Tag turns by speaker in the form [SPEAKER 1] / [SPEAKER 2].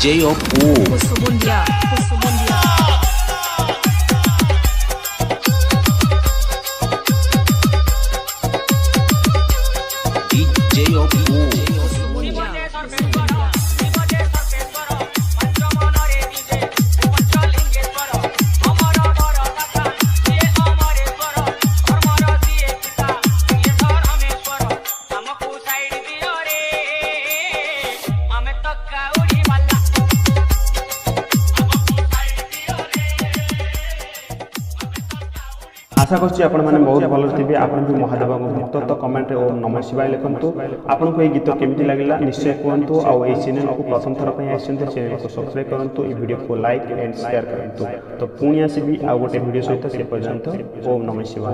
[SPEAKER 1] DJ of O.
[SPEAKER 2] Kusumundia.
[SPEAKER 1] DJ of O.
[SPEAKER 3] आशा करछि आपण माने बहुत भल थिबे। आपण भी महादेव भक्त तो कमेंट रे ओम नमः शिवाय लिखंतु। आपन को ए गीत केमिति लागिला निश्चय कहंतु। आ ए चैनल को प्रथम थर पय आछंते चैनल को सब्सक्राइब करंतु। ए वीडियो को लाइक एंड शेयर करंतु। तो पुणी आसीबी आ गोटे वीडियो सहित से पर्यंत ओम नमः शिवाय।